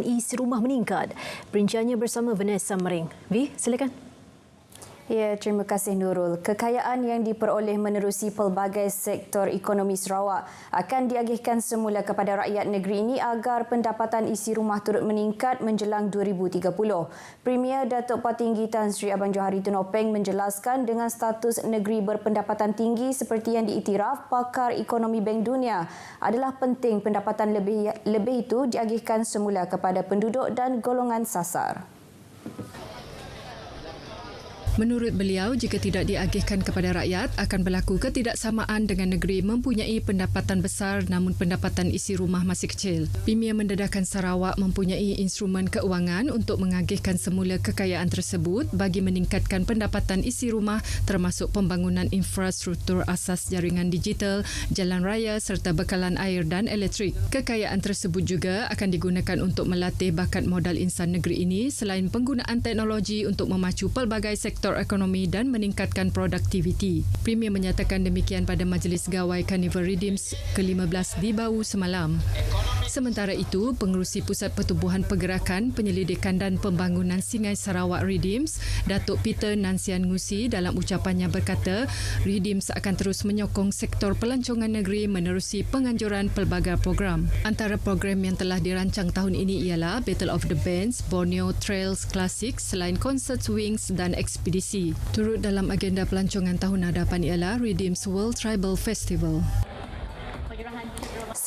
Isi rumah meningkat. Perinciannya bersama Vanessa Mering. Vi, silakan. Ya, terima kasih Nurul. Kekayaan yang diperoleh menerusi pelbagai sektor ekonomi Sarawak akan diagihkan semula kepada rakyat negeri ini agar pendapatan isi rumah turut meningkat menjelang 2030. Premier Datuk Patinggi Tan Sri Abang Johari Tunopeng menjelaskan dengan status negeri berpendapatan tinggi seperti yang diiktiraf pakar ekonomi Bank Dunia adalah penting pendapatan lebih itu diagihkan semula kepada penduduk dan golongan sasar. Menurut beliau, jika tidak diagihkan kepada rakyat, akan berlaku ketidaksamaan dengan negeri mempunyai pendapatan besar namun pendapatan isi rumah masih kecil. Premier mendedahkan Sarawak mempunyai instrumen keuangan untuk mengagihkan semula kekayaan tersebut bagi meningkatkan pendapatan isi rumah termasuk pembangunan infrastruktur asas jaringan digital, jalan raya serta bekalan air dan elektrik. Kekayaan tersebut juga akan digunakan untuk melatih bakat modal insan negeri ini selain penggunaan teknologi untuk memacu pelbagai sektor ekonomi dan meningkatkan produktiviti. Premier menyatakan demikian pada Majlis Gawai Carnival Redeems ke-15 di Bau semalam. Sementara itu, Pengerusi Pusat Pertubuhan Pergerakan, Penyelidikan dan Pembangunan Singai Sarawak Redeems, Datuk Peter Nansian Ngusi dalam ucapannya berkata, Redeems akan terus menyokong sektor pelancongan negeri menerusi penganjuran pelbagai program. Antara program yang telah dirancang tahun ini ialah Battle of the Bands, Borneo Trails Classic selain konsert Wings dan ekspedisi. Turut dalam agenda pelancongan tahun hadapan ialah Redeems World Tribal Festival.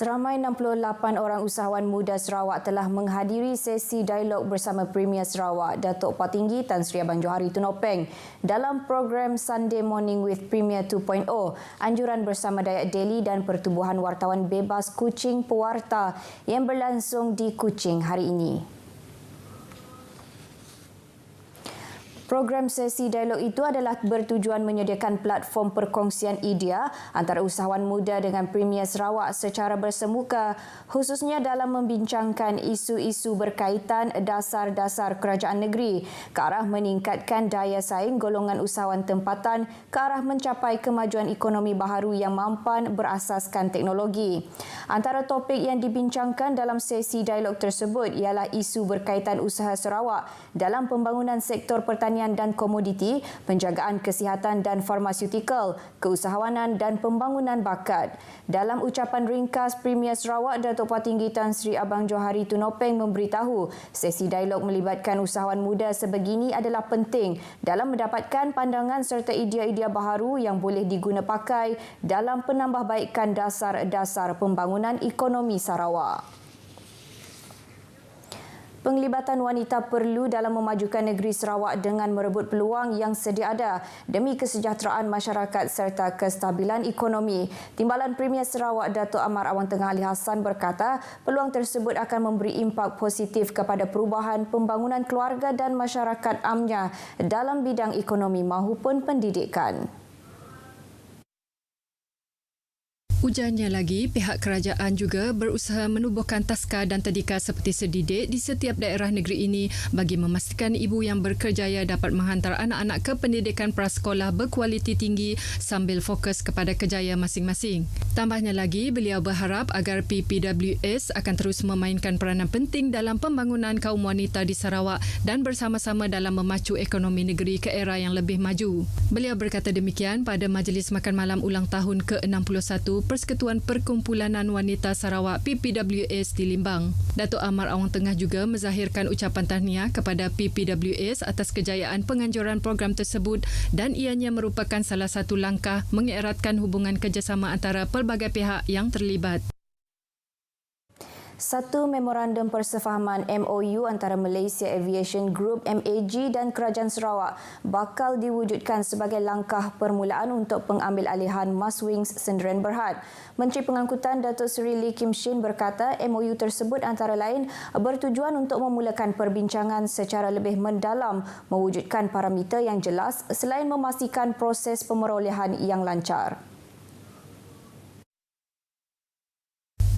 Seramai 68 orang usahawan muda Sarawak telah menghadiri sesi dialog bersama Premier Sarawak, Datuk Patinggi Tan Sri Abang Johari Tunopeng dalam program Sunday Morning with Premier 2.0, anjuran bersama Dayak Daily dan Pertubuhan Wartawan Bebas Kuching Pewarta yang berlangsung di Kuching hari ini. Program sesi dialog itu adalah bertujuan menyediakan platform perkongsian idea antara usahawan muda dengan Premier Sarawak secara bersemuka, khususnya dalam membincangkan isu-isu berkaitan dasar-dasar kerajaan negeri ke arah meningkatkan daya saing golongan usahawan tempatan ke arah mencapai kemajuan ekonomi baharu yang mampan berasaskan teknologi. Antara topik yang dibincangkan dalam sesi dialog tersebut ialah isu berkaitan usaha Sarawak dalam pembangunan sektor pertanian dan komoditi, penjagaan kesihatan dan farmaseutikal, keusahawanan dan pembangunan bakat. Dalam ucapan ringkas, Premier Sarawak Datuk Patinggi Tan Sri Abang Johari Tunopeng memberitahu sesi dialog melibatkan usahawan muda sebegini adalah penting dalam mendapatkan pandangan serta idea-idea baharu yang boleh diguna pakai dalam penambahbaikan dasar-dasar pembangunan ekonomi Sarawak. Penglibatan wanita perlu dalam memajukan negeri Sarawak dengan merebut peluang yang sedia ada demi kesejahteraan masyarakat serta kestabilan ekonomi. Timbalan Premier Sarawak Datuk Amar Awang Tengah Ali Hassan berkata, peluang tersebut akan memberi impak positif kepada perubahan pembangunan keluarga dan masyarakat amnya dalam bidang ekonomi maupun pendidikan. Ujarnya lagi, pihak kerajaan juga berusaha menubuhkan taska dan tadika seperti sedidik di setiap daerah negeri ini bagi memastikan ibu yang berkerjaya dapat menghantar anak-anak ke pendidikan prasekolah berkualiti tinggi sambil fokus kepada kerjaya masing-masing. Tambahnya lagi, beliau berharap agar PPWS akan terus memainkan peranan penting dalam pembangunan kaum wanita di Sarawak dan bersama-sama dalam memacu ekonomi negeri ke era yang lebih maju. Beliau berkata demikian pada Majlis Makan Malam ulang tahun ke-61 Persekutuan Perkumpulanan Wanita Sarawak PPWS di Limbang. Datuk Amar Awang Tengah juga menzahirkan ucapan tahniah kepada PPWS atas kejayaan penganjuran program tersebut dan ianya merupakan salah satu langkah mengeratkan hubungan kerjasama antara pelbagai pihak yang terlibat. Satu memorandum persefahaman MOU antara Malaysia Aviation Group MAG dan Kerajaan Sarawak bakal diwujudkan sebagai langkah permulaan untuk pengambilalihan Maswings Sendirian Berhad. Menteri Pengangkutan Datuk Seri Lee Kim Shin berkata MOU tersebut antara lain bertujuan untuk memulakan perbincangan secara lebih mendalam mewujudkan parameter yang jelas selain memastikan proses pemerolehan yang lancar.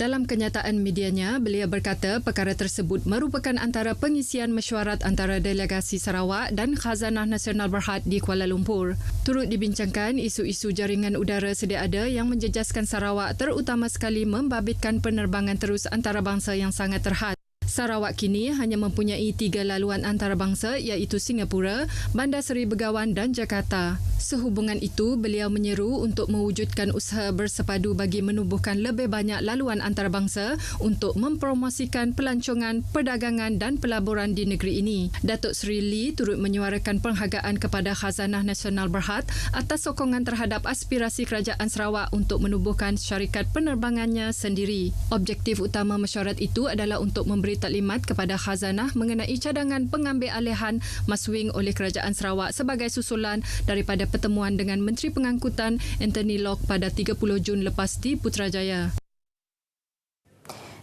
Dalam kenyataan medianya, beliau berkata perkara tersebut merupakan antara pengisian mesyuarat antara delegasi Sarawak dan Khazanah Nasional Berhad di Kuala Lumpur. Turut dibincangkan isu-isu jaringan udara sedia ada yang menjejaskan Sarawak terutama sekali membabitkan penerbangan terus antarabangsa yang sangat terhad. Sarawak kini hanya mempunyai 3 laluan antarabangsa iaitu Singapura, Bandar Seri Begawan dan Jakarta. Sehubungan itu, beliau menyeru untuk mewujudkan usaha bersepadu bagi menubuhkan lebih banyak laluan antarabangsa untuk mempromosikan pelancongan, perdagangan dan pelaburan di negeri ini. Datuk Seri Lee turut menyuarakan penghargaan kepada Khazanah Nasional Berhad atas sokongan terhadap aspirasi Kerajaan Sarawak untuk menubuhkan syarikat penerbangannya sendiri. Objektif utama mesyuarat itu adalah untuk memberi taklimat kepada Khazanah mengenai cadangan pengambilalihan maswing oleh Kerajaan Sarawak sebagai susulan daripada pertemuan dengan Menteri Pengangkutan Anthony Locke pada 30 Jun lepas di Putrajaya.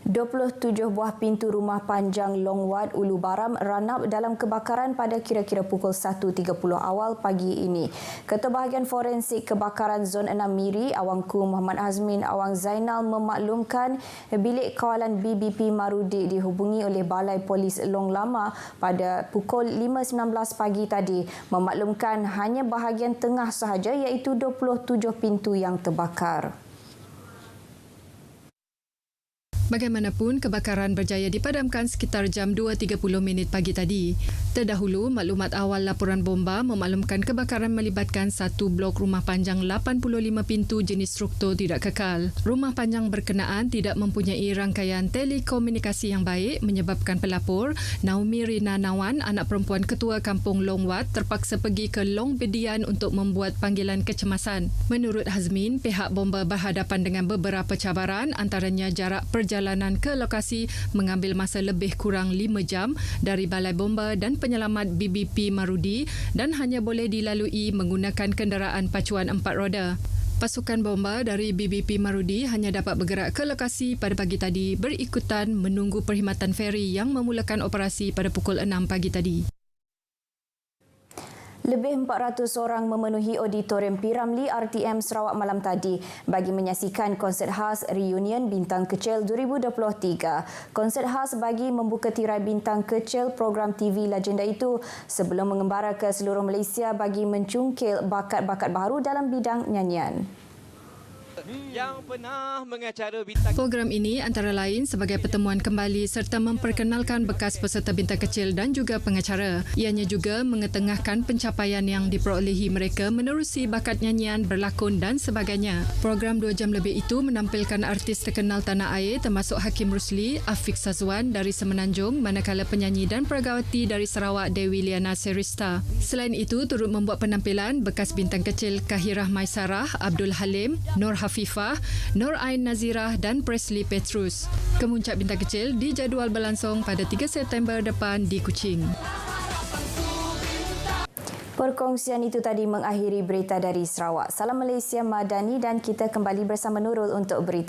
27 buah pintu rumah panjang Long Wat, Ulu Baram ranap dalam kebakaran pada kira-kira pukul 1.30 awal pagi ini. Ketua Bahagian Forensik Kebakaran Zon 6 Miri, Awangku Muhammad Azmin Awang Zainal memaklumkan bilik kawalan BBP Marudi dihubungi oleh Balai Polis Long Lama pada pukul 5.19 pagi tadi, memaklumkan hanya bahagian tengah sahaja iaitu 27 pintu yang terbakar. Bagaimanapun, kebakaran berjaya dipadamkan sekitar jam 2.30 pagi tadi. Terdahulu, maklumat awal laporan bomba memaklumkan kebakaran melibatkan satu blok rumah panjang 85 pintu jenis struktur tidak kekal. Rumah panjang berkenaan tidak mempunyai rangkaian telekomunikasi yang baik menyebabkan pelapor, Naomi Rina Nawan, anak perempuan Ketua Kampung Long Wat, terpaksa pergi ke Long Bedian untuk membuat panggilan kecemasan. Menurut Hazmin, pihak bomba berhadapan dengan beberapa cabaran, antaranya jarak perjalanan ke lokasi mengambil masa lebih kurang 5 jam dari Balai Bomba dan Penyelamat BBP Marudi dan hanya boleh dilalui menggunakan kenderaan pacuan 4 roda. Pasukan bomba dari BBP Marudi hanya dapat bergerak ke lokasi pada pagi tadi berikutan menunggu perkhidmatan feri yang memulakan operasi pada pukul 6 pagi tadi. Lebih 400 orang memenuhi auditorium P. Ramlee RTM Sarawak malam tadi bagi menyaksikan konsert khas Reunion Bintang Kecil 2023. Konsert khas bagi membuka tirai bintang kecil program TV legenda itu sebelum mengembara ke seluruh Malaysia bagi mencungkil bakat-bakat baru dalam bidang nyanyian. Yang pernah mengacara bintang. Program ini antara lain sebagai pertemuan kembali serta memperkenalkan bekas peserta bintang kecil dan juga pengacara. Ianya juga mengetengahkan pencapaian yang diperolehi mereka menerusi bakat nyanyian, berlakon dan sebagainya. Program 2 jam lebih itu menampilkan artis terkenal tanah air termasuk Hakim Rusli, Afiq Sazwan dari Semenanjung, manakala penyanyi dan peragawati dari Sarawak Dewi Liana Serista. Selain itu, turut membuat penampilan bekas bintang kecil Kahirah Maisarah, Abdul Halim, Nur Hafifah, Nur Ain Nazirah dan Presley Petrus. Kemuncak bintang kecil dijadual berlangsung pada 3 September depan di Kuching. Perkongsian itu tadi mengakhiri berita dari Sarawak. Salam Malaysia Madani dan kita kembali bersama Nurul untuk berita.